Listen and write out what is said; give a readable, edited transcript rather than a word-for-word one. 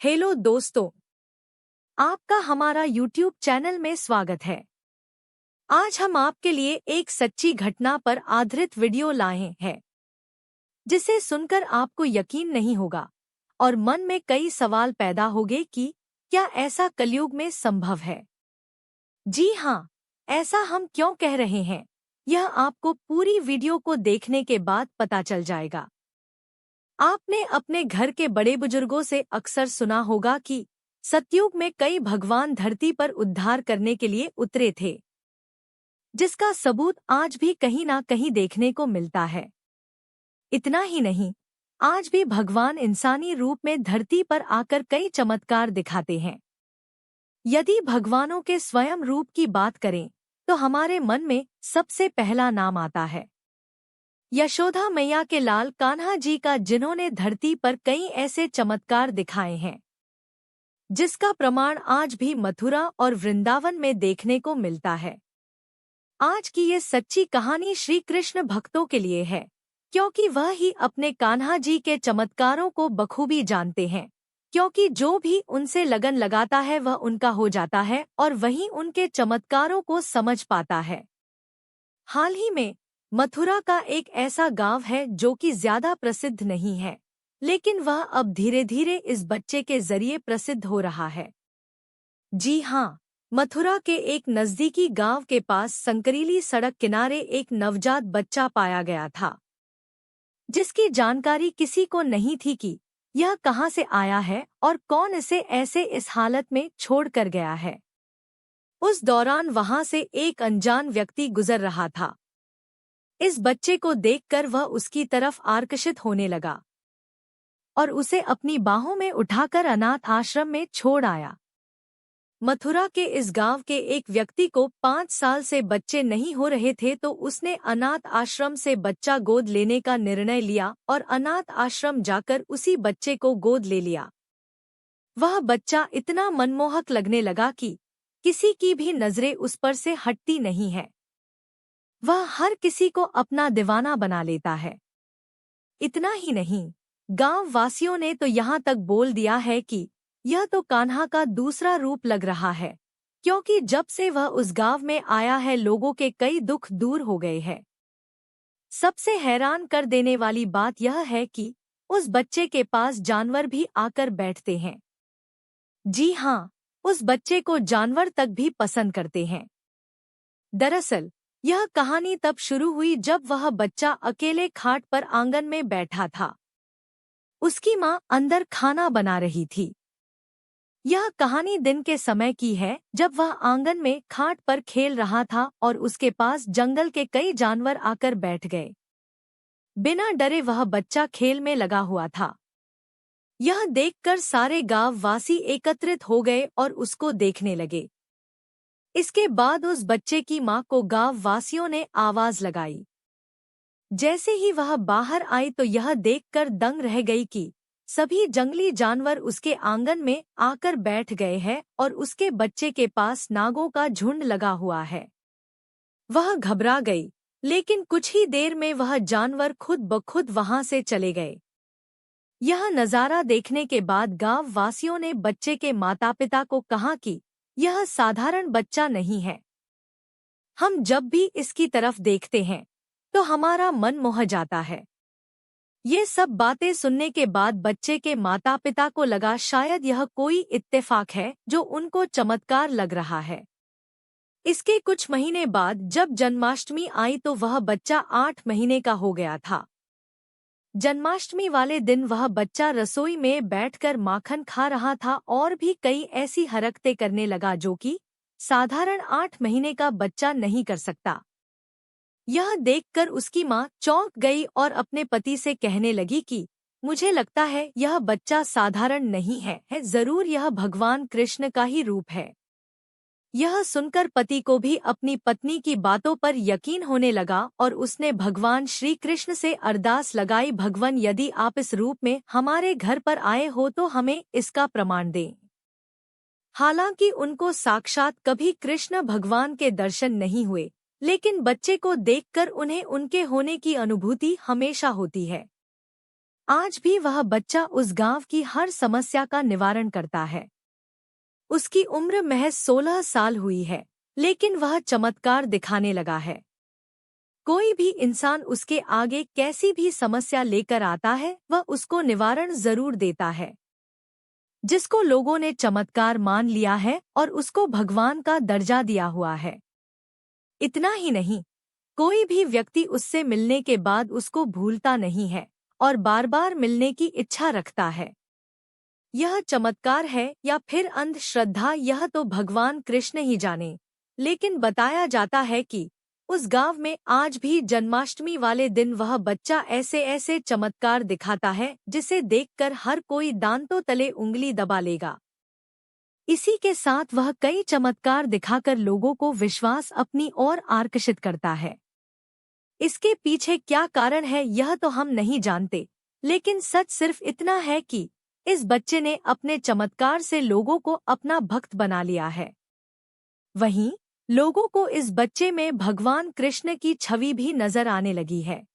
Hello दोस्तों, आपका हमारा यूट्यूब चैनल में स्वागत है। आज हम आपके लिए एक सच्ची घटना पर आधारित वीडियो लाए हैं, जिसे सुनकर आपको यकीन नहीं होगा और मन में कई सवाल पैदा होंगे कि क्या ऐसा कलयुग में संभव है। जी हाँ, ऐसा हम क्यों कह रहे हैं, यह आपको पूरी वीडियो को देखने के बाद पता चल जाएगा। आपने अपने घर के बड़े बुजुर्गों से अक्सर सुना होगा कि सतयुग में कई भगवान धरती पर उद्धार करने के लिए उतरे थे, जिसका सबूत आज भी कहीं ना कहीं देखने को मिलता है। इतना ही नहीं, आज भी भगवान इंसानी रूप में धरती पर आकर कई चमत्कार दिखाते हैं। यदि भगवानों के स्वयं रूप की बात करें तो हमारे मन में सबसे पहला नाम आता है यशोदा मैया के लाल कान्हा जी का, जिन्होंने धरती पर कई ऐसे चमत्कार दिखाए हैं जिसका प्रमाण आज भी मथुरा और वृंदावन में देखने को मिलता है। आज की ये सच्ची कहानी श्री कृष्ण भक्तों के लिए है, क्योंकि वह ही अपने कान्हा जी के चमत्कारों को बखूबी जानते हैं। क्योंकि जो भी उनसे लगन लगाता है वह उनका हो जाता है और वही उनके चमत्कारों को समझ पाता है। हाल ही में मथुरा का एक ऐसा गांव है जो कि ज्यादा प्रसिद्ध नहीं है, लेकिन वह अब धीरे धीरे इस बच्चे के जरिए प्रसिद्ध हो रहा है। जी हाँ, मथुरा के एक नजदीकी गांव के पास संकरीली सड़क किनारे एक नवजात बच्चा पाया गया था, जिसकी जानकारी किसी को नहीं थी कि यह कहां से आया है और कौन इसे ऐसे इस हालत में छोड़कर गया है। उस दौरान वहां से एक अनजान व्यक्ति गुजर रहा था। इस बच्चे को देखकर वह उसकी तरफ आकर्षित होने लगा और उसे अपनी बाहों में उठाकर अनाथ आश्रम में छोड़ आया। मथुरा के इस गांव के एक व्यक्ति को 5 साल से बच्चे नहीं हो रहे थे, तो उसने अनाथ आश्रम से बच्चा गोद लेने का निर्णय लिया और अनाथ आश्रम जाकर उसी बच्चे को गोद ले लिया। वह बच्चा इतना मनमोहक लगने लगा कि किसी की भी नजरें उस पर से हटती नहीं है। वह हर किसी को अपना दीवाना बना लेता है। इतना ही नहीं, गांव वासियों ने तो यहाँ तक बोल दिया है कि यह तो कान्हा का दूसरा रूप लग रहा है, क्योंकि जब से वह उस गांव में आया है लोगों के कई दुख दूर हो गए हैं। सबसे हैरान कर देने वाली बात यह है कि उस बच्चे के पास जानवर भी आकर बैठते हैं। जी हाँ, उस बच्चे को जानवर तक भी पसंद करते हैं। दरअसल यह कहानी तब शुरू हुई जब वह बच्चा अकेले खाट पर आंगन में बैठा था। उसकी मां अंदर खाना बना रही थी। यह कहानी दिन के समय की है, जब वह आंगन में खाट पर खेल रहा था और उसके पास जंगल के कई जानवर आकर बैठ गए। बिना डरे वह बच्चा खेल में लगा हुआ था। यह देखकर सारे गांव वासी एकत्रित हो गए और उसको देखने लगे। इसके बाद उस बच्चे की मां को गांव वासियों ने आवाज लगाई। जैसे ही वह बाहर आई तो यह देखकर दंग रह गई कि सभी जंगली जानवर उसके आंगन में आकर बैठ गए हैं और उसके बच्चे के पास नागों का झुंड लगा हुआ है। वह घबरा गई, लेकिन कुछ ही देर में वह जानवर खुद ब खुद वहां से चले गए। यह नजारा देखने के बाद गांव वासियों ने बच्चे के माता पिता को कहा कि यह साधारण बच्चा नहीं है। हम जब भी इसकी तरफ देखते हैं तो हमारा मन मोह जाता है। ये सब बातें सुनने के बाद बच्चे के माता पिता को लगा शायद यह कोई इत्तेफाक है जो उनको चमत्कार लग रहा है। इसके कुछ महीने बाद जब जन्माष्टमी आई तो वह बच्चा 8 महीने का हो गया था। जन्माष्टमी वाले दिन वह बच्चा रसोई में बैठकर माखन खा रहा था और भी कई ऐसी हरकतें करने लगा जो कि साधारण 8 महीने का बच्चा नहीं कर सकता। यह देखकर उसकी मां चौंक गई और अपने पति से कहने लगी कि मुझे लगता है यह बच्चा साधारण नहीं है, जरूर यह भगवान कृष्ण का ही रूप है। यह सुनकर पति को भी अपनी पत्नी की बातों पर यकीन होने लगा और उसने भगवान श्री कृष्ण से अरदास लगाई, भगवान यदि आप इस रूप में हमारे घर पर आए हो तो हमें इसका प्रमाण दें। हालांकि उनको साक्षात कभी कृष्ण भगवान के दर्शन नहीं हुए, लेकिन बच्चे को देखकर उन्हें उनके होने की अनुभूति हमेशा होती है। आज भी वह बच्चा उस गांव की हर समस्या का निवारण करता है। उसकी उम्र महज 16 साल हुई है, लेकिन वह चमत्कार दिखाने लगा है। कोई भी इंसान उसके आगे कैसी भी समस्या लेकर आता है, वह उसको निवारण जरूर देता है। जिसको लोगों ने चमत्कार मान लिया है और उसको भगवान का दर्जा दिया हुआ है। इतना ही नहीं, कोई भी व्यक्ति उससे मिलने के बाद उसको भूलता नहीं है और बार बार मिलने की इच्छा रखता है। यह चमत्कार है या फिर अंधश्रद्धा, यह तो भगवान कृष्ण ही जाने, लेकिन बताया जाता है कि उस गांव में आज भी जन्माष्टमी वाले दिन वह बच्चा ऐसे ऐसे चमत्कार दिखाता है जिसे देखकर हर कोई दांतों तले उंगली दबा लेगा। इसी के साथ वह कई चमत्कार दिखाकर लोगों को विश्वास अपनी ओर आकर्षित करता है। इसके पीछे क्या कारण है यह तो हम नहीं जानते, लेकिन सच सिर्फ इतना है कि इस बच्चे ने अपने चमत्कार से लोगों को अपना भक्त बना लिया है। वहीं लोगों को इस बच्चे में भगवान कृष्ण की छवि भी नजर आने लगी है।